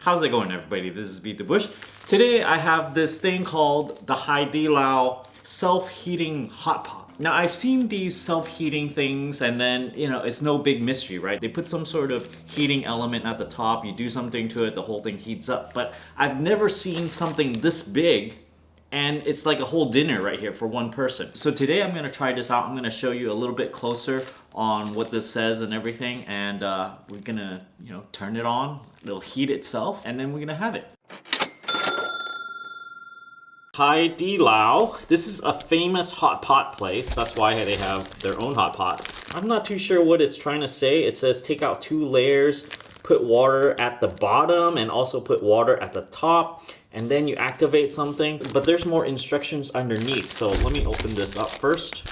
How's it going, everybody? This is BeatTheBush. Today I have this thing called the Haidilao self-heating hot pot. Now I've seen these self-heating things and then, it's no big mystery, right? They put some sort of heating element at the top, you do something to it, the whole thing heats up. But I've never seen something this big and it's like a whole dinner right here for one person. So today I'm gonna try this out. I'm gonna show you a little bit closer on what this says and everything, and we're gonna, turn it on. It'll heat itself, and then we're gonna have it. Haidilao. This is a famous hot pot place. That's why they have their own hot pot. I'm not too sure what it's trying to say. It says take out 2 layers, put water at the bottom, and also put water at the top, and then you activate something. But there's more instructions underneath, so let me open this up first.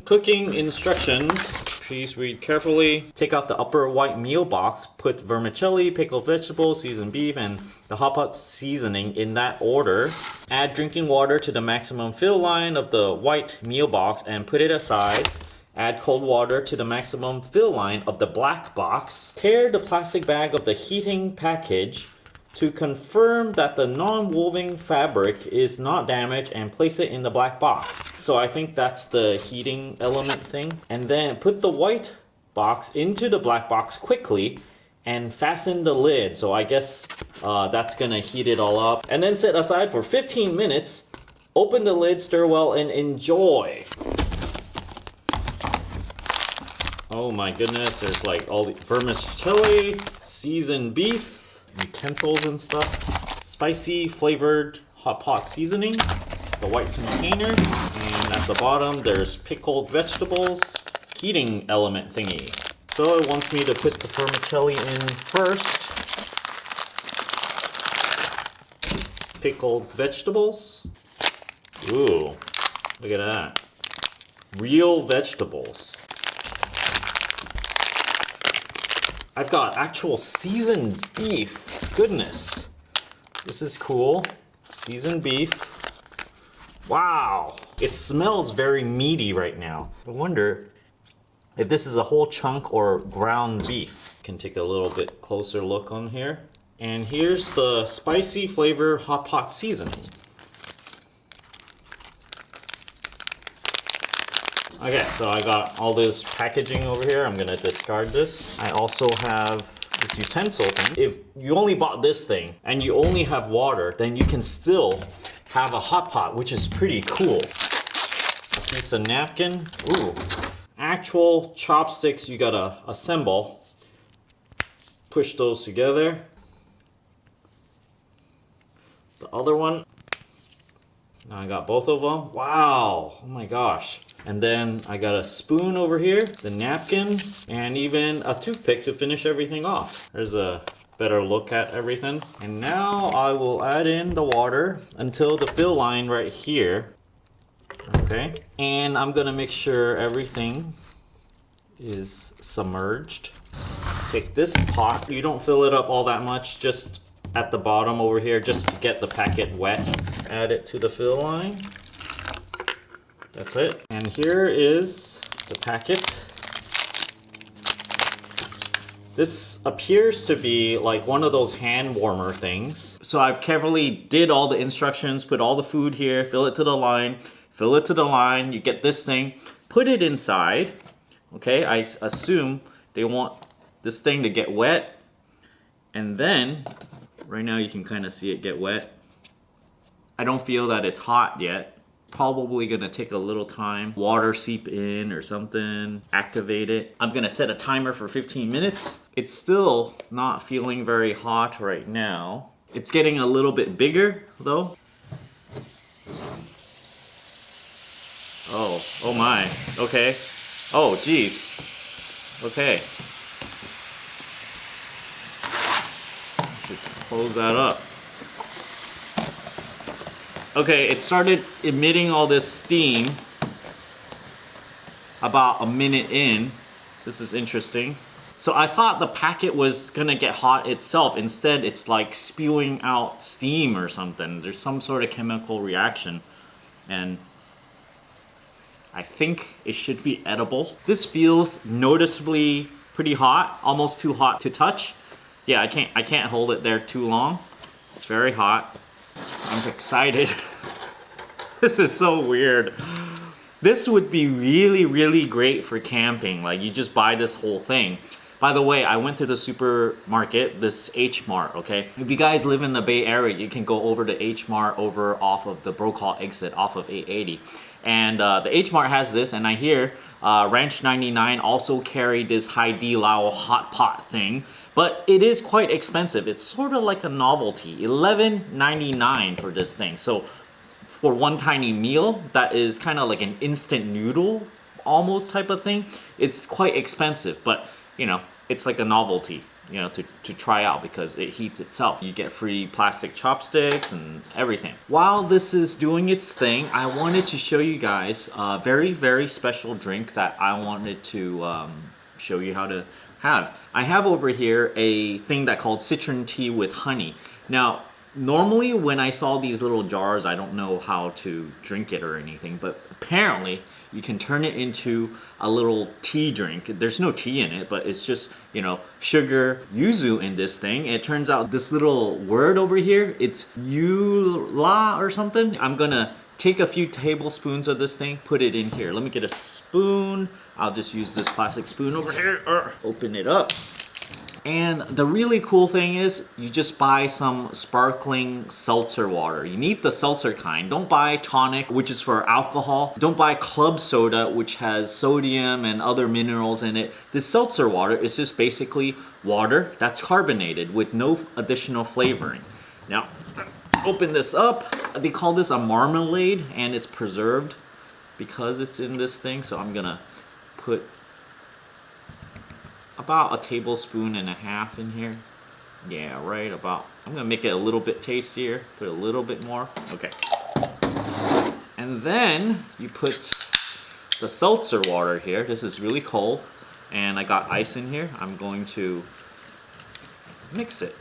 Cooking instructions. Please read carefully. Take out the upper white meal box, put vermicelli, pickled vegetables, seasoned beef, and the hot pot seasoning in that order. Add drinking water to the maximum fill line of the white meal box and put it aside. Add cold water to the maximum fill line of the black box. Tear the plastic bag of the heating package to confirm that the non-woven fabric is not damaged and place it in the black box. So I think that's the heating element thing. And then put the white box into the black box quickly and fasten the lid. So I guess that's gonna heat it all up. And then set aside for 15 minutes. Open the lid, stir well, and enjoy. Oh my goodness, there's like all the vermicelli, seasoned beef, utensils and stuff, spicy flavored hot pot seasoning, the white container, and at the bottom there's pickled vegetables, heating element thingy. So it wants me to put the vermicelli in first. Pickled vegetables. Ooh, look at that. Real vegetables. I've got actual seasoned beef. Goodness. This is cool. Seasoned beef. Wow. It smells very meaty right now. I wonder if this is a whole chunk or ground beef. Can take a little bit closer look on here. And here's the spicy flavor hot pot seasoning. Okay, so I got all this packaging over here. I'm gonna discard this. I also have this utensil thing. If you only bought this thing and you only have water, then you can still have a hot pot, which is pretty cool. A piece of napkin. Ooh. Actual chopsticks you gotta assemble. Push those together. The other one. Now I got both of them. Wow, oh my gosh. And then I got a spoon over here, the napkin, and even a toothpick to finish everything off. There's a better look at everything. And now I will add in the water until the fill line right here. Okay, and I'm gonna make sure everything is submerged. Take this pot, you don't fill it up all that much, just at the bottom over here, just to get the packet wet. Add it to the fill line. That's it. And here is the packet. This appears to be like one of those hand warmer things. So I've carefully did all the instructions, put all the food here, fill it to the line, fill it to the line, you get this thing, put it inside. Okay, I assume they want this thing to get wet. And then, right now you can kind of see it get wet. I don't feel that it's hot yet. Probably gonna take a little time. Water seep in or something. Activate it. I'm gonna set a timer for 15 minutes. It's still not feeling very hot right now. It's getting a little bit bigger though. Oh my. Okay. Oh geez. Okay. Should close that up. Okay, it started emitting all this steam about a minute in. This is interesting. So I thought the packet was gonna get hot itself. Instead, it's like spewing out steam or something. There's some sort of chemical reaction. And I think it should be edible. This feels noticeably pretty hot, almost too hot to touch. Yeah, I can't hold it there too long. It's very hot. I'm excited. This is so weird. This would be really, really great for camping. Like, you just buy this whole thing. By the way, I went to the supermarket, this H Mart, okay? If you guys live in the Bay Area, you can go over to H Mart over off of the Brokaw exit, off of 880. And the H Mart has this, and I hear Ranch 99 also carry this Haidilao hot pot thing. But it is quite expensive. It's sort of like a novelty. $11.99 for this thing. So for one tiny meal, that is kind of like an instant noodle almost type of thing. It's quite expensive, but you know, it's like a novelty, you know, to try out because it heats itself. You get free plastic chopsticks and everything. While this is doing its thing, I wanted to show you guys a very, very special drink that I wanted to show you how to have. I have over here a thing that called citron tea with honey. Now, normally when I saw these little jars, I don't know how to drink it or anything, but apparently you can turn it into a little tea drink. There's no tea in it, but it's just, you know, sugar, yuzu in this thing. It turns out this little word over here, it's yula or something. I'm gonna take a few tablespoons of this thing, put it in here. Let me get a spoon. I'll just use this plastic spoon over here. Open it up. And the really cool thing is you just buy some sparkling seltzer water. You need the seltzer kind. Don't buy tonic, which is for alcohol. Don't buy club soda, which has sodium and other minerals in it. This seltzer water is just basically water that's carbonated with no additional flavoring. Now, open this up. They call this a marmalade, and it's preserved because it's in this thing. So I'm gonna put about a tablespoon and a half in here. Yeah, right about. I'm gonna make it a little bit tastier. Put a little bit more. Okay. And then you put the seltzer water here. This is really cold, and I got ice in here. I'm going to mix it.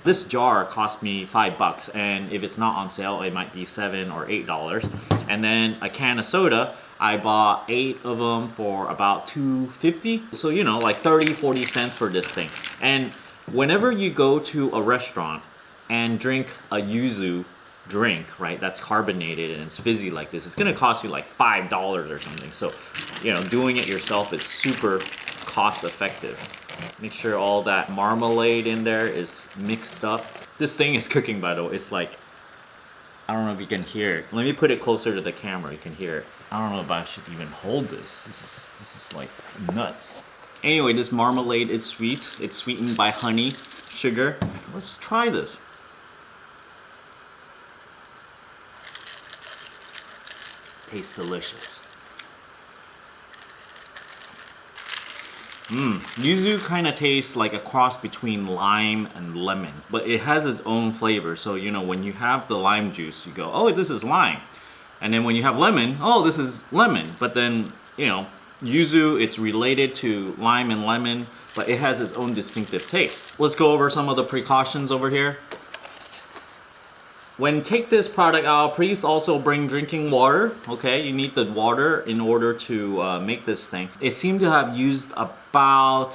This jar cost me $5, and if it's not on sale, it might be $7 or $8. And then a can of soda, I bought 8 of them for about $2.50. So, you know, like 30-40 cents for this thing. And whenever you go to a restaurant and drink a yuzu drink, right, that's carbonated and it's fizzy like this, it's gonna cost you like $5 or something. So, you know, doing it yourself is super cost effective. Make sure all that marmalade in there is mixed up. This thing is cooking, by the way. It's like, I don't know if you can hear it. Let me put it closer to the camera. You can hear it. I don't know if I should even hold this. This is like nuts. Anyway, this marmalade is sweet. It's sweetened by honey, sugar. Let's try this. Tastes delicious. Yuzu kind of tastes like a cross between lime and lemon, but it has its own flavor. So, you know, when you have the lime juice, you go, oh, this is lime. And then when you have lemon, oh, this is lemon. But then, you know, yuzu, it's related to lime and lemon, but it has its own distinctive taste. Let's go over some of the precautions over here. When take this product out, please also bring drinking water. Okay, you need the water in order to make this thing. It seemed to have used about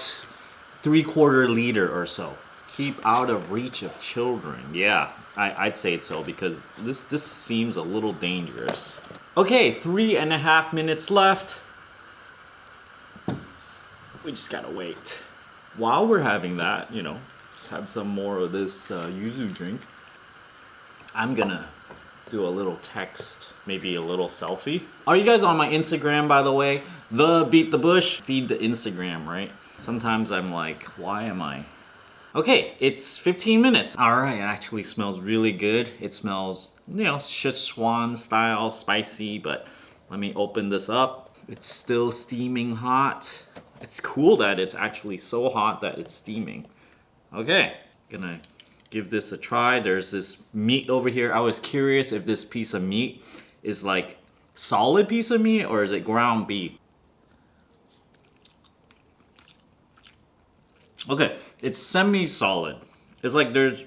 3/4 liter or so. Keep out of reach of children. Yeah, I'd say it's so because this seems a little dangerous. Okay, 3.5 minutes left. We just gotta wait. While we're having that, you know, just have some more of this yuzu drink. I'm gonna do a little text, maybe a little selfie. Are you guys on my Instagram, by the way? The BeatTheBush, feed the Instagram, right? Sometimes I'm like, why am I? Okay, it's 15 minutes. All right, it actually smells really good. It smells, you know, Szechuan style, spicy, but let me open this up. It's still steaming hot. It's cool that it's actually so hot that it's steaming. Okay, gonna give this a try. There's this meat over here. I was curious if this piece of meat is like solid piece of meat or is it ground beef? Okay, it's semi-solid. It's like there's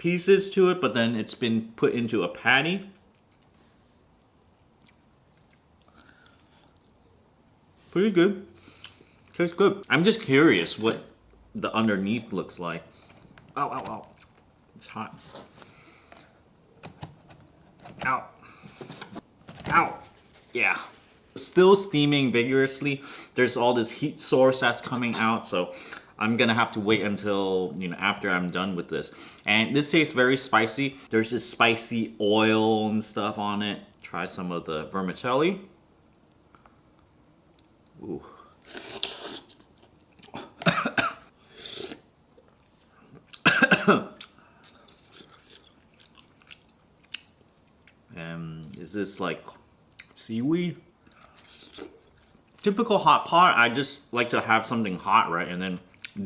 pieces to it, but then it's been put into a patty. Pretty good. Tastes good. I'm just curious what the underneath looks like. Ow, ow, ow. It's hot. Ow. Ow. Yeah. Still steaming vigorously. There's all this heat source that's coming out, so I'm gonna have to wait until, you know, after I'm done with this. And this tastes very spicy. There's this spicy oil and stuff on it. Try some of the vermicelli. Ooh. Is this like seaweed? Typical hot pot, I just like to have something hot, right? And then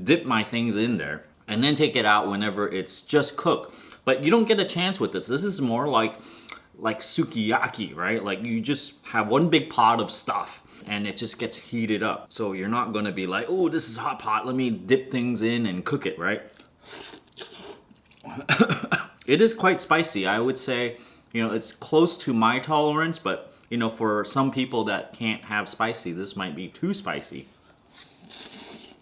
dip my things in there and then take it out whenever it's just cooked. But you don't get a chance with this. This is more like sukiyaki, right? Like you just have one big pot of stuff and it just gets heated up. So you're not gonna be like, oh, this is hot pot, let me dip things in and cook it, right? It is quite spicy. I would say, you know, it's close to my tolerance, but you know, for some people that can't have spicy, this might be too spicy.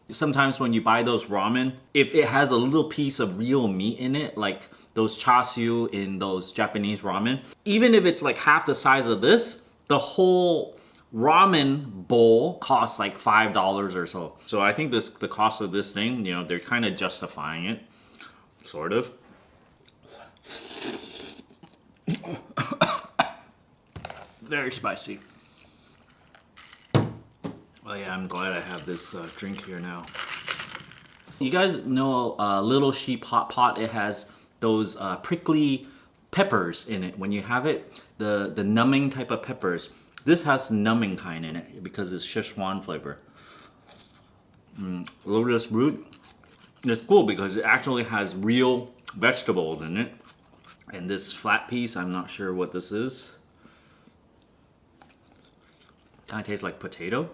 Sometimes when you buy those ramen, if it has a little piece of real meat in it, like those chashu in those Japanese ramen, even if it's like half the size of this, the whole ramen bowl costs like $5 or so. So I think the cost of this thing, you know, they're kind of justifying it, sort of. Very spicy. Oh yeah, I'm glad I have this drink here now. You guys know Little Sheep Hot Pot, it has those prickly peppers in it. When you have it, the numbing type of peppers. This has numbing kind in it because it's Szechuan flavor. Lotus root. It's cool because it actually has real vegetables in it. And this flat piece, I'm not sure what this is. Kind of tastes like potato.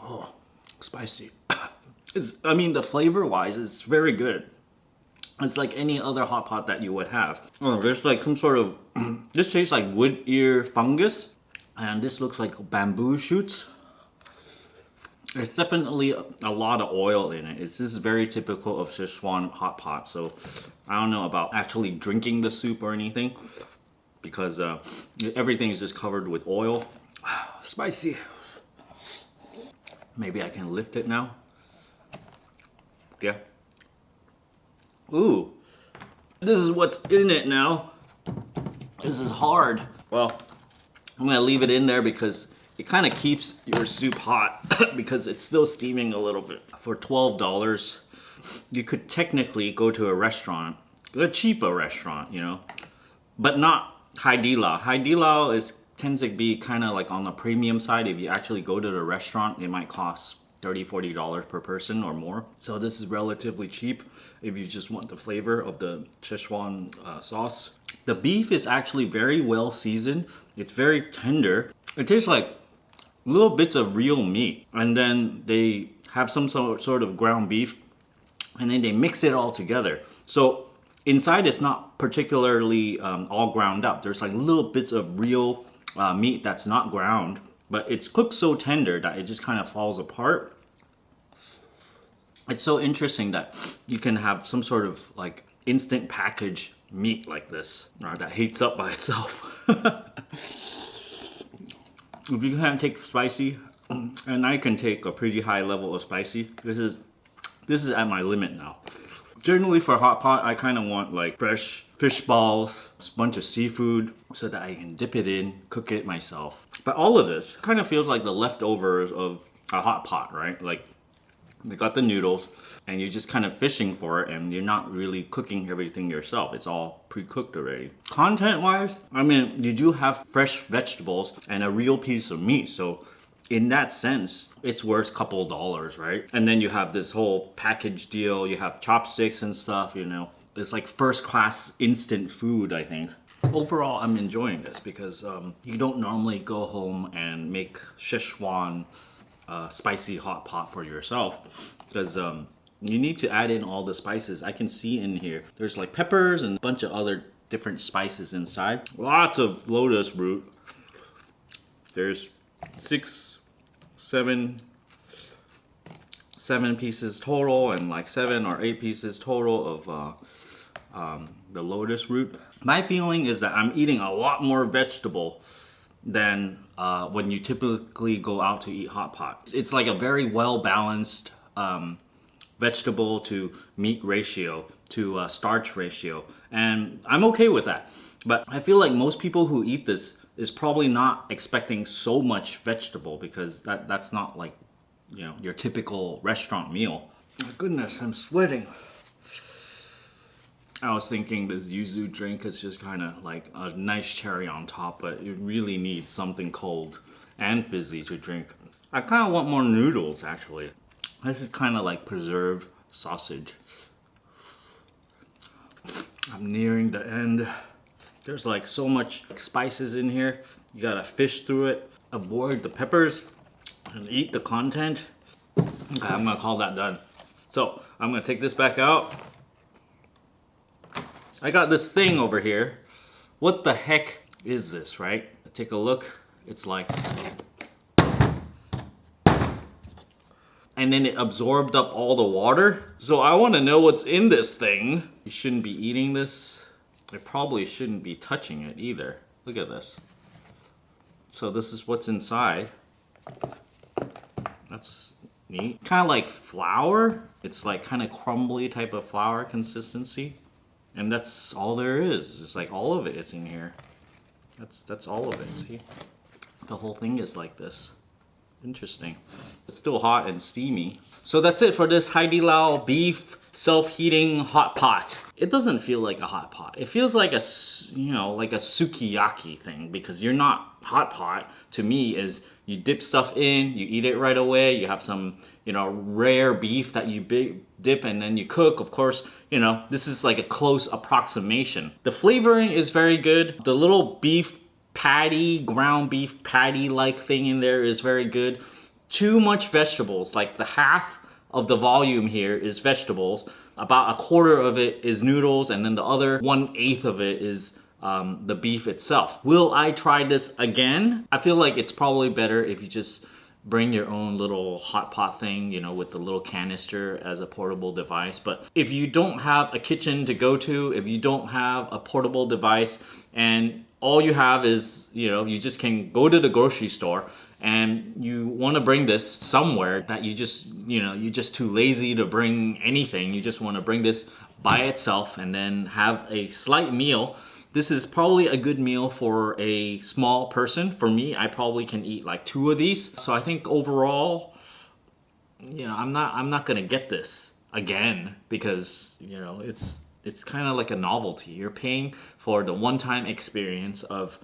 Oh, spicy. I mean, the flavor-wise, it's very good. It's like any other hot pot that you would have. Oh, there's like some sort of... This tastes like wood ear fungus. And this looks like bamboo shoots. There's definitely a lot of oil in it. This is very typical of Szechuan hot pot. So I don't know about actually drinking the soup or anything, because everything is just covered with oil. Spicy. Maybe I can lift it now. Yeah. Ooh. This is what's in it now. This is hard. Well, I'm gonna leave it in there because it kind of keeps your soup hot because it's still steaming a little bit. For $12, you could technically go to a restaurant, a cheaper restaurant, you know, but not Haidilao. Haidilao tends to be kind of like on the premium side. If you actually go to the restaurant, it might cost $30, $40 per person or more. So this is relatively cheap if you just want the flavor of the Szechuan sauce. The beef is actually very well seasoned. It's very tender. It tastes like little bits of real meat, and then they have some sort of ground beef, and then they mix it all together. So inside it's not particularly all ground up. There's like little bits of real meat that's not ground, but it's cooked so tender that it just kind of falls apart. It's so interesting that you can have some sort of like instant package meat like this that heats up by itself. If you can't take spicy, and I can take a pretty high level of spicy, this is at my limit now. Generally for hot pot, I kind of want like fresh fish balls, a bunch of seafood, so that I can dip it in, cook it myself. But all of this kind of feels like the leftovers of a hot pot, right? Like they got the noodles, and you're just kind of fishing for it, and you're not really cooking everything yourself. It's all pre-cooked already. Content-wise, I mean, you do have fresh vegetables and a real piece of meat, so in that sense, it's worth a couple dollars, right? And then you have this whole package deal. You have chopsticks and stuff, you know. It's like first-class instant food, I think. Overall, I'm enjoying this because you don't normally go home and make Szechuan spicy hot pot for yourself, because you need to add in all the spices. I can see in here there's like peppers and a bunch of other different spices inside. Lots of lotus root. There's seven pieces total, and like 7 or 8 pieces total of the lotus root. My feeling is that I'm eating a lot more vegetable than when you typically go out to eat hot pot. It's like a very well balanced vegetable to meat ratio to starch ratio, and I'm okay with that. But I feel like most people who eat this is probably not expecting so much vegetable, because that's not like, you know, your typical restaurant meal. My goodness, I'm sweating. I was thinking this yuzu drink is just kind of like a nice cherry on top, but it really needs something cold and fizzy to drink. I kind of want more noodles, actually. This is kind of like preserved sausage. I'm nearing the end. There's like so much spices in here. You gotta fish through it, avoid the peppers, and eat the content. Okay, I'm gonna call that done. So I'm gonna take this back out. I got this thing over here. What the heck is this, right? Take a look. It's like, and then it absorbed up all the water. So I want to know what's in this thing. You shouldn't be eating this. I probably shouldn't be touching it either. Look at this. So this is what's inside. That's neat. Kind of like flour. It's like kind of crumbly type of flour consistency. And that's all there is. Just like all of it is in here. That's all of it, see? The whole thing is like this. Interesting. It's still hot and steamy. So that's it for this Haidilao beef self-heating hot pot. It doesn't feel like a hot pot. It feels like a, you know, like a sukiyaki thing, because you're not hot pot. To me, is you dip stuff in, you eat it right away. You have some, you know, rare beef that you dip and then you cook. Of course, you know, this is like a close approximation. The flavoring is very good. The little beef patty, ground beef patty like thing in there is very good. Too much vegetables, like the half of the volume here is vegetables. About a quarter of it is noodles, and then the other 1/8 of it is the beef itself. Will I try this again? I feel like it's probably better if you just bring your own little hot pot thing, you know, with the little canister as a portable device. But if you don't have a kitchen to go to, if you don't have a portable device, and all you have is, you know, you just can go to the grocery store and you want to bring this somewhere that you just, you know, you're just too lazy to bring anything. You just want to bring this by itself and then have a slight meal. This is probably a good meal for a small person. For me, I probably can eat like 2 of these. So I think overall, you know, I'm not gonna get this again, because, you know, it's kind of like a novelty. You're paying for the one-time experience of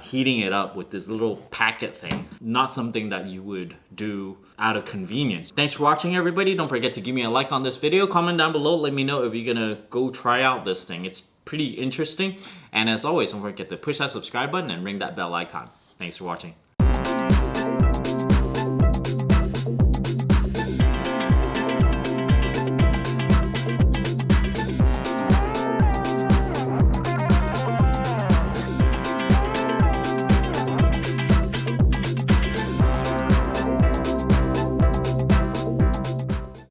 heating it up with this little packet thing. Not something that you would do out of convenience. Thanks for watching, everybody. Don't forget to give me a like on this video. Comment down below. Let me know if you're gonna go try out this thing. It's pretty interesting. And as always, don't forget to push that subscribe button and ring that bell icon. Thanks for watching.